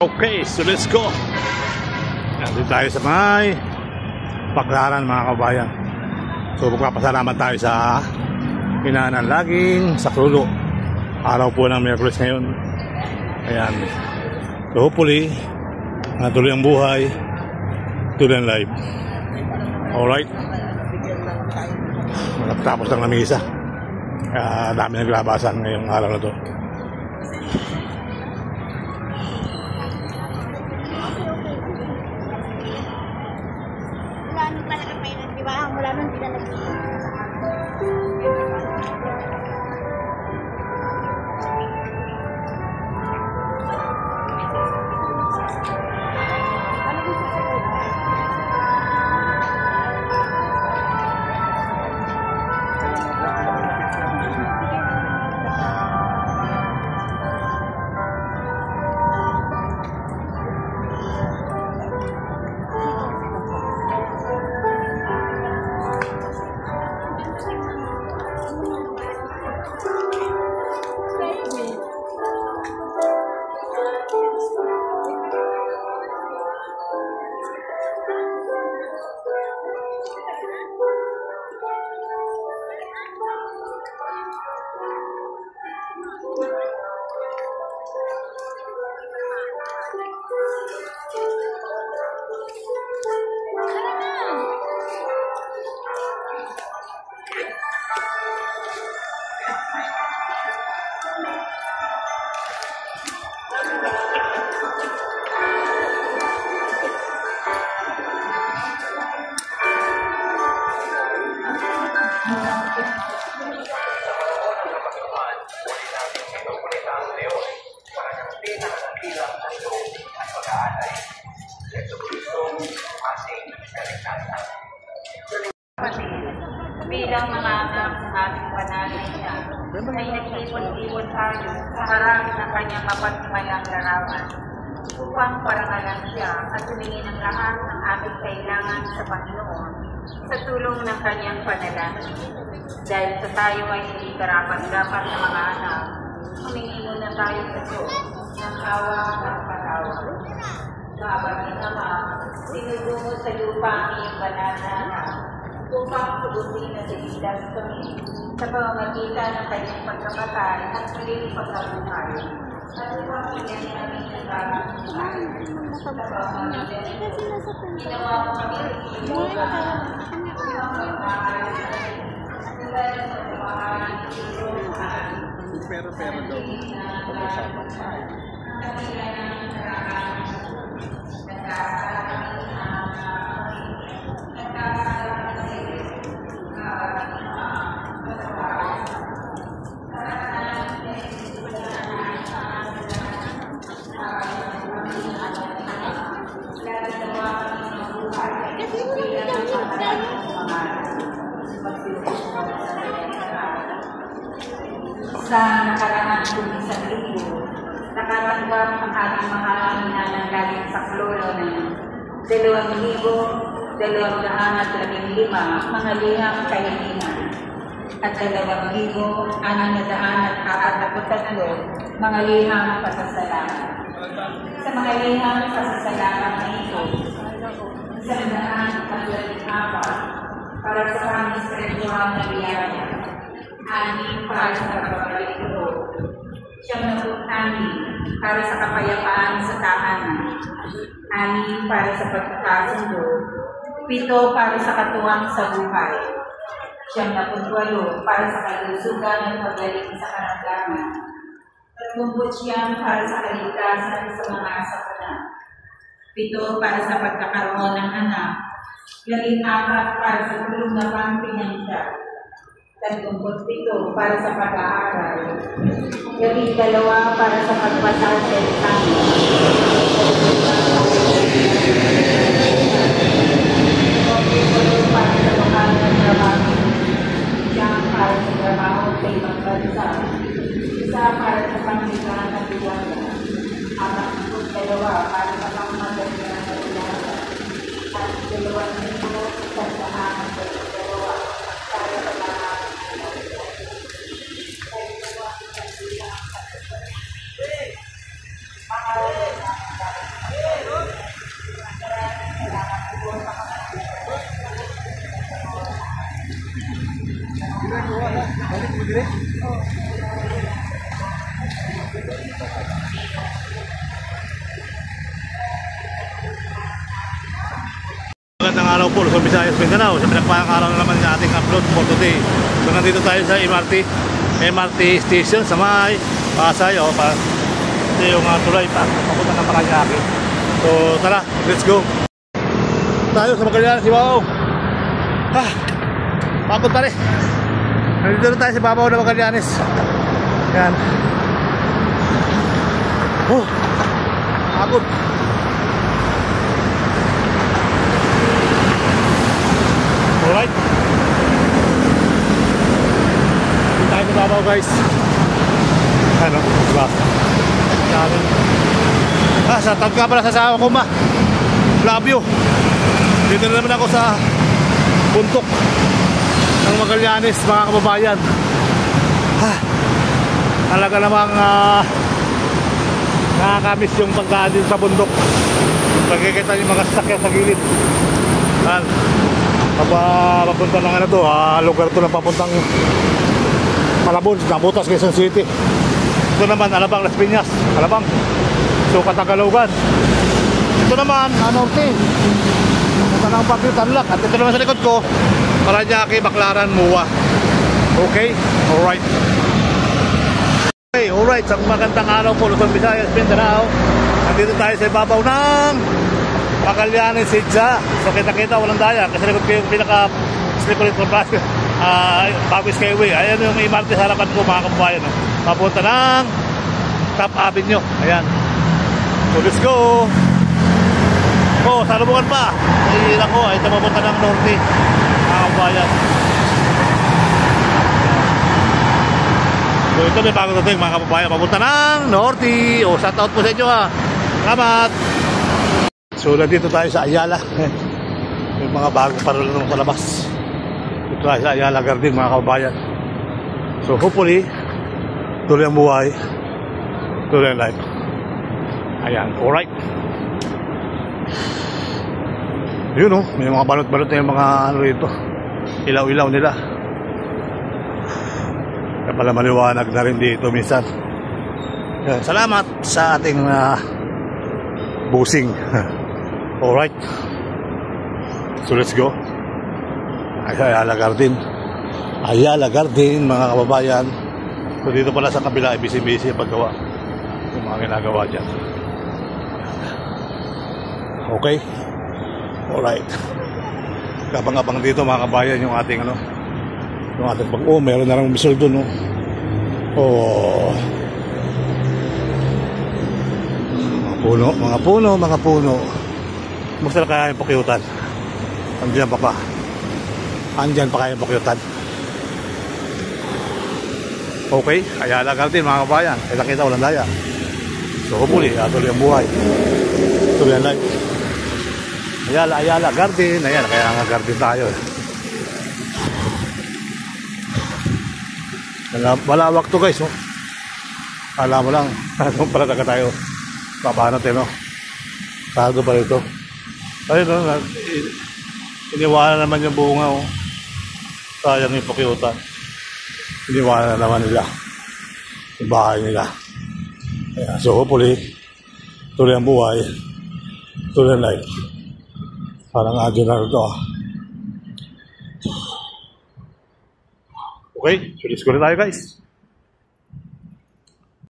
Okay, so let's go. Nandito tayo sa may Baklaran mga kabayan. So magpapasalamat tayo sa Hinaanan Laging sa Klulo. Araw po ng Miyerkules ngayon. Ayan. So hopefully natuloy ang buhay, tuloy ang live. Alright. Tapos lang na misa. Dami naglabasan ngayong araw na to. Mula nung pinalagay. Bilang mga anak ng ating panalangin ay nag-iwan-iwan tayo sa harap ng kanyang mapaghimalang larawan upang parangalan siya at tumingin ang lahat ng ating kailangan sa Panginoon sa tulong ng kanyang panalangin. Dahil sa tayo ay hindi karapat-dapat na mga anak, humingi muna tayo sa Diyos ng awa at patawa. Maabagin Ama, sinubungo sa lupa ang iyong banal na anak upang tugusin na siligtas kami sa pamamagitan ng kanyang pagkamatay at muling pagkabuhay. At upang pinili namin ang bagong buhay. Sa pamamagitan nito, ginawa mo kami ang iyong upang magmahal sa tulad ng pagmamahal ng iyong mahal. Pero daw, pag-usapan tayo. Sa nakaraan kong isang linggo, nakatanggap ang ating mahal na Hinaanan Laging sa Klulo ng 2,215 mga liham kahilingan at 2,643 mga liham pasasalamat. Sa mga liham pasasalamat na ito, 124 para sa kami spiritual na biyaya, 6 para sa pagbabalik loob, 76 para sa kapayapaan sa tahanan, 6 para sa pagkakasundo, 7 para sa katuwang sa buhay, 78 para sa kalusugan at paggaling sa karamdaman, 39 para sa kaligtasan sa mga sakuna, 7 para sa pagkakaroon ng anak, 14 para sa tulong na pang-pinansyal, 37 para sa pag-aaral, 12 para sa pagpasa sa examen, 38 para sa lokal na trabaho, 1 para sa trabaho sa ibang bansa, 1 para sa panghigaan ng diwata, 42 para sa pangmagandang ng ilaga, at 2,000 sa saan sa dalawa para sa mga Thank you. dire? Magandang araw po, Luzon, Visayas, Mindanao. Sa pinagpahang araw na naman ng ating upload for today. So nandito tayo sa MRT station sa may Pasay. Ito yung tulay papunta ng Paranaque. So tara, let's go. Tayo sa Magallanes, Ibabaw. Pagod pa rin. Nandito na tayo sa Ibabaw ng Magallanes. Yan. Pagod. Alright. Dito tayo sa Ibabaw, guys. Ano? Diba? Sa tag ka pala sa asawa ko, ma. Love you. Dito na naman ako sa puntok ng Magallanes, mga kababayan. Talaga namang nakakamiss yung pagkaan dito sa bundok. Pagkikita yung mga sasakyan sa gilid. Papunta ng ano to, lugar to na papuntang Malabon, Nabutas, Quezon City. Ito naman, Alabang, Las Piñas, Alabang. So, Katagalogan. Ito naman, Norte. Ito ng Baguio, Tarlac. At ito naman sa likod ko, Paranaque, Baclaran, Mua. Okay? Alright. Okay, alright. Sa magandang araw po, Luzon, Visayas, Mindanao. Nandito tayo sa ibabaw ng Magallanes, Sidja. So, kita-kita, walang daya. Kasi likod ko yung pinaka-slippery traffic. Bago Skyway. Ayan yung MRT sa harapan ko, mga kababayan. Papunta ng Top Avenue. Ayan. So let's go. Salubungan pa. Iilan ko. Ito papunta ng Norte, mga kababayan. So ito may bago natin, mga kababayan. Papunta ng Norte. Shout out po sa inyo, ha. Salamat. So nandito tayo sa Ayala. Yung mga bagong parulong sa labas. Ito tayo sa Ayala Garden, mga kababayan. So hopefully tuloy ang buhay, tuloy ang life. Ayan, alright. Yun may mga balot-balot na yung mga ano rito, ilaw-ilaw nila. Kaya pala maliwanag na rin dito minsan. Ayan, salamat sa ating busing. Alright. So let's go. Ayala Garden. Ayala Garden, mga kababayan. So dito pala sa kabila, busy-busy yung paggawa. Yung mga ginagawa dyan. Okay? Alright. Kapang-kapang dito, mga kabayan, yung ating yung ating meron na rin umisol dun, mga puno. Basta na kaya yung pukyutan. Andiyan pa kaya yung pukyutan. Okay, Ayala Garden, mga kabayan. Kita-kita, walang daya. So hopefully, tuloy ang buhay, tuloy ang life. Ayala Garden. Ayan, kaya nga garden tayo. Malawak to, guys. Alam mo lang, anong pala taga tayo. Paano tayo, Sarado pa ito. Ayun, iniwanan naman yung bunga, sayang yung pukyutan. Iniwanan na naman nila yung bahay nila. Ayan, so hopefully tuloy ang buhay, tuloy ang life. Parang adyo na ito. Okay, so let's go na tayo, guys.